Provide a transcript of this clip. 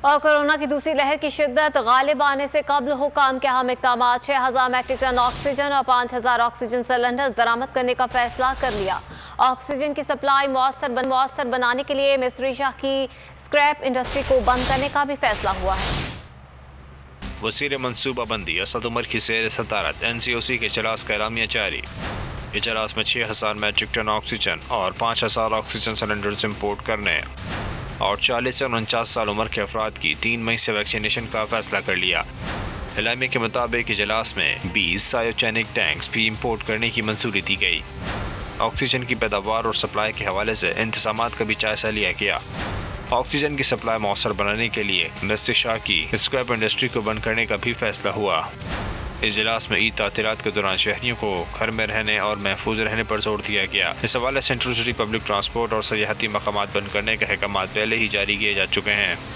और कोरोना की दूसरी लहर की शिद्दत गालिब आने से कबल हुकाम के अहम इक़दाम। 6000 मैट्रिक टन ऑक्सीजन और 5000 ऑक्सीजन सिलेंडर्स बरामद करने का फैसला कर लिया। ऑक्सीजन की सप्लाई मौसर बनाने के लिए मिस्री शाह की स्क्रैप इंडस्ट्री को बंद करने का भी फैसला हुआ है। वज़ीर मनसूबाबंदी असद उमर की ज़ेर सदारत NCOC के इजलास का एलामिया जारी। इजलास में 6000 मैट्रिक टन ऑक्सीजन और 5000 ऑक्सीजन सिलेंडर्स इम्पोर्ट करने और 40 से 49 साल उम्र के अफराद की 3 मई से वैक्सीनेशन का फैसला कर लिया। एलामिया के मुताबिक इजलास में 20 सायोचैनिक टैंक्स भी इम्पोर्ट करने की मंजूरी दी गई। ऑक्सीजन की पैदावार और सप्लाई के हवाले से इंतजामात का भी जायजा लिया गया। ऑक्सीजन की सप्लाई मौसर बनाने के लिए मिस्री शाह की स्क्रैप इंडस्ट्री को बंद करने का भी फैसला हुआ। इजलास में ईद तातीलात के दौरान शहरियों को घर में रहने और महफूज रहने पर जोर दिया गया। इस हवाले से सेंट्रल सिटी पब्लिक ट्रांसपोर्ट और सयाहती मकामात बंद करने के अहकामात पहले ही जारी किए जा चुके हैं।